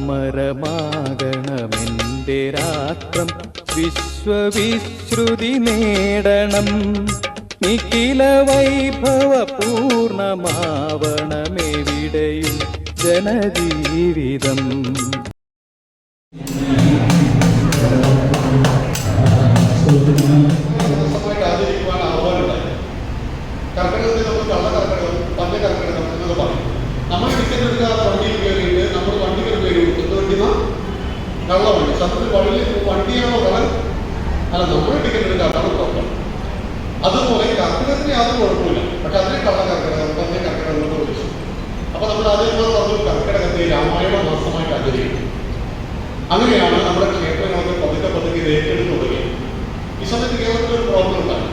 അമരമാകണമെൻ്റെ രാത്രം, വിശ്വവിശ്രുതി നേടണം, നിഖില വൈഭവ പൂർണ്ണമാവണമെവിടെയും ജനജീവിതം. കർക്കിടകത്തിൽ നമ്മൾ കള്ളക്കർക്കിടകം, പഞ്ചകർക്കിടകം എന്നൊക്കെ പറയും. നമ്മൾ ടിക്കറ്റ് എടുക്കാതെ വണ്ടിയിൽ കയറിയിട്ട് നമ്മൾ വണ്ടിക്ക് പേര് കൊടുത്തു വണ്ടിന്ന കള്ളവണ്ടി. സത്യത്തിൽ വണ്ടിയാണോ കള്ളൻ? അല്ല, നമ്മൾ ടിക്കറ്റ് എടുക്കാതാണ് പ്രോബ്ലം. അതുപോലെ കർക്കിടകത്തിന് യാതൊരു കുഴപ്പമില്ല, പക്ഷെ അതിനെ കള്ളക്കർക്കിടകം, പഞ്ചകർക്കിടകം എന്നൊക്കെ വിളിച്ചു. അപ്പൊ നമ്മൾ ആദ്യം പറഞ്ഞു കർക്കിടകത്തെ രാമായണ മാസമായിട്ട് ആചരിക്കും. അങ്ങനെയാണ് നമ്മുടെ ക്ഷേത്രങ്ങളൊക്കെ പതുക്കെ പതുക്കെ ഏറ്റെടുത്ത് തുടങ്ങിയത്. ഈ സമയത്ത് കേരളത്തിൽ ഒരു പ്രോബ്ലം ഉണ്ടായി.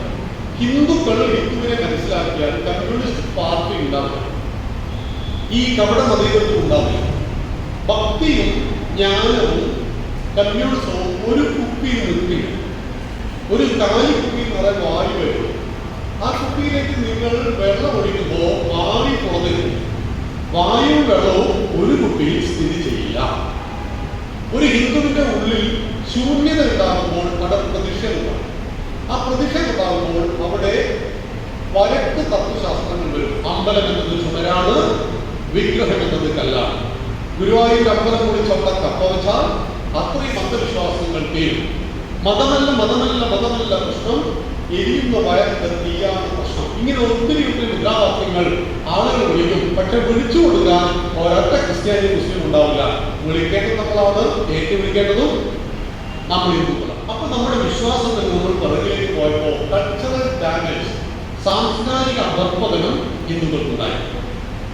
ഹിന്ദുക്കൾ ഹിന്ദുവിനെ മനസ്സിലാക്കിയാൽ കമ്മ്യൂണിസ്റ്റ് പാർട്ടി ഉണ്ടാവില്ല, ഈ കപട മതേതൃത്വം ഉണ്ടാവില്ല. ഭക്തിയും ജ്ഞാനവും കമ്മ്യൂണിസവും ഒരു കുപ്പിയിൽ നിർത്തില്ല. ഒരു കാലി കുപ്പിയിൽ നിറയെ വായു വരും. ആ കുപ്പിയിലേക്ക് നിങ്ങൾ വെള്ളം ഒഴിക്കുമ്പോൾ ആവി പുറത്തേക്കും. വായുവും വെള്ളവും ഒരു കുപ്പിയിൽ സ്ഥിതി ചെയ്യില്ല. ഒരു ഹിന്ദുവിന്റെ ഉള്ളിൽ ശൂന്യത ഉണ്ടാകുമ്പോൾ അവിടെ പ്രതിഷേധം. ആ പ്രതിഷേധം ഉണ്ടാകുമ്പോൾ അവിടെ വരക്ക് തത്വശാസ്ത്രങ്ങൾ വരും. അമ്പലം എന്നത് ചുമരാണ്, വിഗ്രഹം എന്നത് കല്ലാണ്. ഗുരുവായൂർ അമ്പലം കുറിച്ച് അവിടെ കപ്പ വെച്ചാൽ അത്രയും അന്ധവിശ്വാസങ്ങൾ തീരും. മതമല്ല മതമല്ല മതമല്ല പ്രശ്നം, എരിയുന്ന വയറിന്റെ തീയാണ് പ്രശ്നം. ഇങ്ങനെ ഒത്തിരി മുദ്രാവാക്യങ്ങൾ ആളുകൾ വിളിക്കും. പക്ഷെ വിളിച്ചു കൊടുക്കാൻ ഒരൊറ്റ ക്രിസ്ത്യാനി മുസ്ലിം ഉണ്ടാവില്ല. വിളിക്കേണ്ടത് നമ്മളാണ്, ഏറ്റുവിളിക്കേണ്ടതും നമ്മൾ ഹിന്ദുക്കളാണ്. അപ്പൊ നമ്മുടെ വിശ്വാസത്തിൽ നമ്മൾ പിറകിലേക്ക് പോയപ്പോൾ കൾച്ചറൽ ഡാമേജ്, സാംസ്കാരിക അധർപ്പതനം ഹിന്ദുക്കൾക്കുണ്ടായി.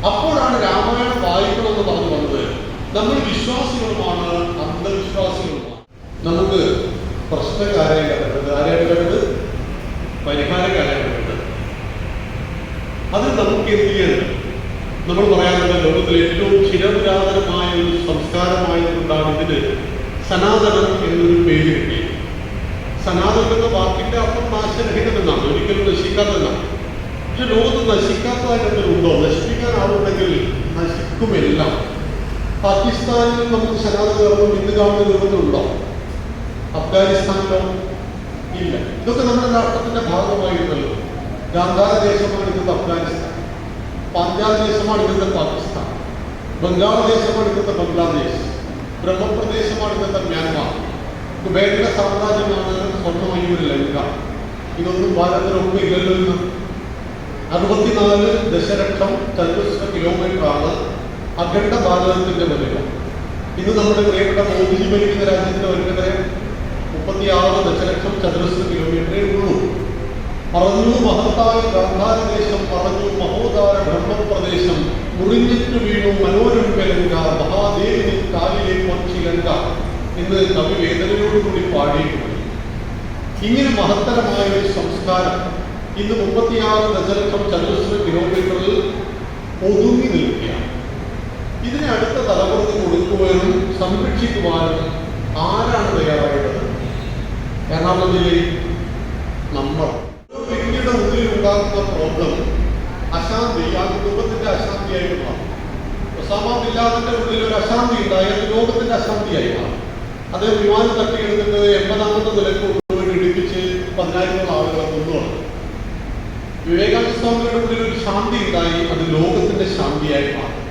അപ്പോഴാണ് രാമായണം വായിക്കണമെന്ന് പറഞ്ഞു വന്നത്. നമ്മൾ വിശ്വാസികളുമാണ്, അന്ധവിശ്വാസികളുമാണ്. നമുക്ക് പ്രശ്നക്കാരായിട്ട് ആരായിട്ട് പരിഹാരക്കാരായിട്ട് അത് നമുക്ക് എന്ത് ചെയ്യണം? നമ്മൾ പറയാനുള്ള ലോകത്തിലെ ഏറ്റവും ചിരപുരാതനമായ ഒരു സംസ്കാരമായതുകൊണ്ടാണ് ഇതിന് സനാതനം എന്നൊരു പേര് കിട്ടിയത്. സനാതനം എന്ന വാക്കിന്റെ അർത്ഥം നാശരഹിതമെന്നാണ്, ഒരിക്കലും നശിക്കാത്തതെന്നാണ്. പക്ഷെ ലോകത്ത് നശിക്കാത്തതായിട്ട് എന്തെങ്കിലും ഉണ്ടോ? നശിപ്പിക്കാൻ ആളുണ്ടെങ്കിൽ നശിക്കുമെല്ലാം. പാകിസ്ഥാനിൽ നമുക്ക് സനാതന ധർമ്മം ഇന്ന് കാണുന്ന രൂപത്തിലുണ്ടോ? അഫ്ഗാനിസ്ഥാനിലോ? ഇല്ല. ഇതൊക്കെ നമ്മുടെ രാഷ്ട്രത്തിന്റെ ഭാഗമായിരുന്നല്ലോ. ഗാന്ധാര ദേശമാണ് ഇന്നത്തെ അഫ്ഗാനിസ്ഥാൻ, പഞ്ചാബ് ദേശമാണ് ഇന്നത്തെ പാകിസ്ഥാൻ, ബംഗാൾ ദേശമാണ് ഇന്നത്തെ ബംഗ്ലാദേശ്, ബ്രഹ്മപ്രദേശമാണ് ഇന്നത്തെ മ്യാൻമാർ, കുബേരയുടെ സാമ്രാജ്യമാണ് സ്വർണ്ണമയൂർ ലങ്ക. ഇതൊന്നും ഭാരതത്തിലൊന്നും ഇല്ലല്ലോ. ഇന്ന് 64 ദശലക്ഷം ചതുരശ്ര കിലോമീറ്ററാണ് അഖണ്ഡ ഭാരതത്തിന്റെ വലിപ്പം. ഇന്ന് നമ്മുടെ പ്രിയപ്പെട്ട മോദിജി ഭരിക്കുന്ന രാജ്യത്തിന്റെ വലിപ്പം 36 ദശലക്ഷം ചതുരശ്ര കിലോമീറ്ററേ ഉള്ളൂ. പറഞ്ഞു മഹത്തായ ഗാന്ധാരദേശം, പറഞ്ഞു മഹോദാര ബ്രഹ്മപ്രദേശം, മുറിഞ്ഞിട്ട് വീണു മനോരംഗലങ്ക, മഹാദേവി കാലിലെ പക്ഷിലങ്ക എന്ന് കവി വേദനയോടുകൂടി പാടിയിട്ടുണ്ട്. ഇങ്ങനെ മഹത്തരമായ ഒരു സംസ്കാരം ഇന്ന് 36 ദശലക്ഷം ചതുരശ്ര കിലോമീറ്ററിൽ ഒതുങ്ങി നിൽക്കുകയാണ്. ഇതിനെ അടുത്ത തലമുറക്ക് കൊടുക്കുവാനും സംരക്ഷിക്കുവാനും ആരാണ് തയ്യാറായത്? എറണാകുളം ജില്ലയിൽ നമ്മൾ. വ്യക്തിയുടെ മുന്നിൽ ഉണ്ടാകുന്ന പ്രോബ്ലം അശാന്തി, ആ കുടുംബത്തിന്റെ അശാന്തിയായി മാറും. ഒസാമ ബിൻ ലാദന്റെ ഉള്ളിൽ ഒരു അശാന്തി ഉണ്ടായി, അത് ലോകത്തിന്റെ അശാന്തിയായി മാറും. അത് വിമാനം തട്ടിയെടുത്തിട്ട് 80ാമത്തെ നിലയ്ക്ക് കൊണ്ടുപോയി ഇടിപ്പിച്ച് 10,000 ആളുകളെ കൊന്നുകൊണ്ട്. വിവേകാനന്ദ സ്വാമിയുടെ ഉള്ളിൽ ഒരു ശാന്തി ഉണ്ടായി, അത് ലോകത്തിന്റെ ശാന്തിയായി മാറും.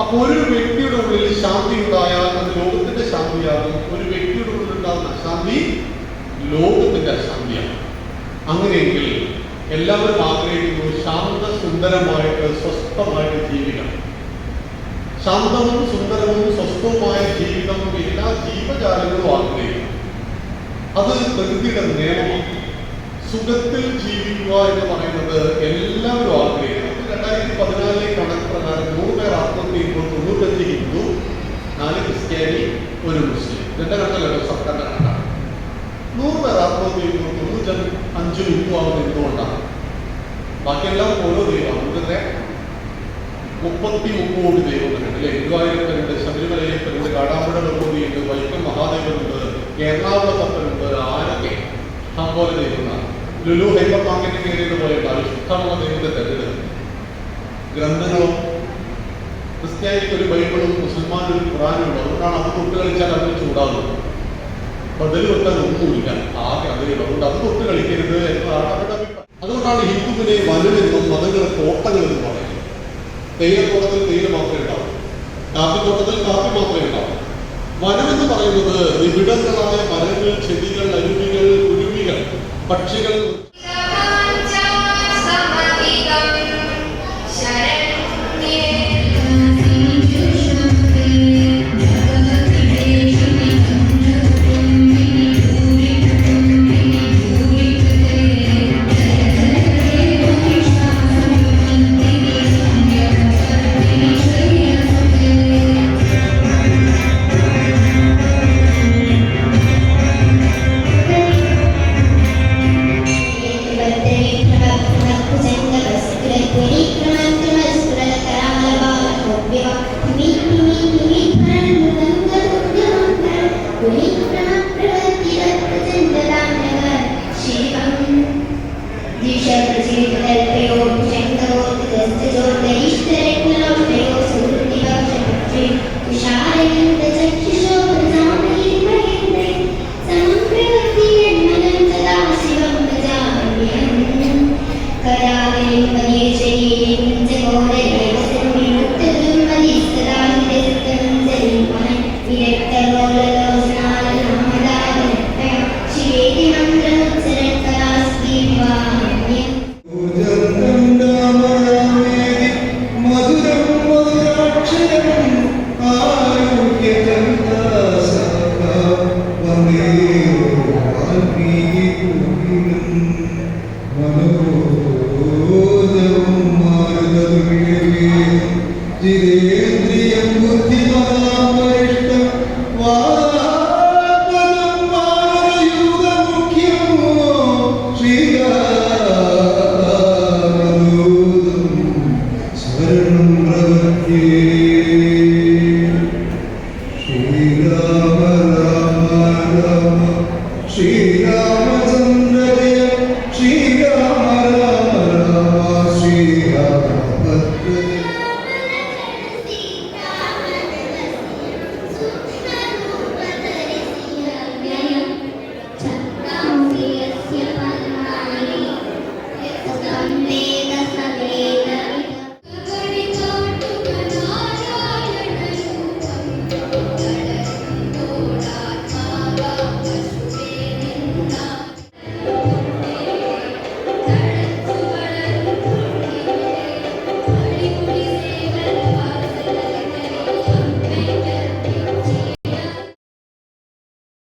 അപ്പൊ ഒരു വ്യക്തിയുടെ ഉള്ളിൽ ശാന്തി ഉണ്ടായാൽ അത് ലോകത്തിന്റെ ശാന്തിയാകും. ഒരു വ്യക്തിയുടെ ഉള്ളിൽ ഉണ്ടാകുന്ന അശാന്തി ലോകത്തിന്റെ അശാന്തിയാണ്. അങ്ങനെയെങ്കിൽ എല്ലാവരും ആഗ്രഹിക്കുന്നു ശാന്ത സുന്ദരമായിട്ട് സ്വസ്ഥമായിട്ട് ജീവിക്കണം. ശാന്തവും സുന്ദരവും സ്വസ്ഥവുമായ ജീവിതം എല്ലാ ജീവജാലങ്ങളും ആഗ്രഹിക്കും. അത് പ്രകൃതിയുടെ നിയമമാണ്. സുഖത്തിൽ ജീവിക്കുക എന്ന് പറയുന്നത് എല്ലാവരും ആഗ്രഹിക്കണം. 2014 കണക്ക് പ്രകാരം 100 പേർ ആത്മഹത്യ ചെയ്യുമ്പോൾ 95 ഹിന്ദു, 4 ക്രിസ്ത്യാനി, 1 മുസ്ലിം. ഇതിന്റെ കണക്കല്ലോ സർക്കാരിന്റെ കണക്കാണ്. 100 പേർ ആത്മഹത്യ ചെയ്യുമ്പോൾ 95 ഹിന്ദു ആവുന്നത് എന്തുകൊണ്ടാണ്? ബാക്കിയെല്ലാം ഓരോ ദൈവമാണ്. ഇതിന്റെ 30 കോടി ദൈവങ്ങളുണ്ട് അല്ലെ? ഗുരുവായൂരപ്പനുണ്ട്, ശബരിമലയപ്പനുണ്ട്, കാടാമ്പുഴ ഭഗവതിയുണ്ട്, വൈക്കം മഹാദേവനുണ്ട്, എറണാകുളത്തപ്പനുണ്ട്, ആരൊക്കെ അതുപോലെ ദൈവങ്ങളാണ്. ലുലു ഹൈപ്പർ മാർക്കറ്റ് കയറിയത് പോലെ ഇഷ്ടമുള്ള ദൈവത്തെ തെരഞ്ഞെടുക്കും. ഗ്രന്ഥങ്ങളോ ക്രിസ്ത്യാനിക്ക് ഒരു ബൈബിളും മുസൽമാനും ഒരു ഖുറാനും ഉണ്ട്. അതുകൊണ്ടാണ് അത് തൊട്ട് കളിച്ചാൽ അതിന് ചൂടാകുന്നത്. ബദൽ വെക്കാൻ ഒന്നുമില്ല, ആകെ അതിലും. അതുകൊണ്ട് അത് തൊട്ട് കളിക്കരുത് എന്നതാണ് അവരുടെ അഭിപ്രായം. അതുകൊണ്ടാണ് ഹിന്ദുവിനെ വലുവെന്നും മതങ്ങളെ തോട്ടങ്ങളെന്നും പറയുന്നത്. തേയിലത്തോട്ടത്തിൽ തേയില മാത്രമേ ഉണ്ടാവൂ, കാപ്പിത്തോട്ടത്തിൽ കാപ്പി മാത്രമേ ഉണ്ടാവൂ. വനമെന്ന് പറയുന്നത് നിബിഡങ്ങളായ മരങ്ങൾ, ചെടികൾ, അരുവികൾ, കുരുവികൾ, പക്ഷികൾ. Jire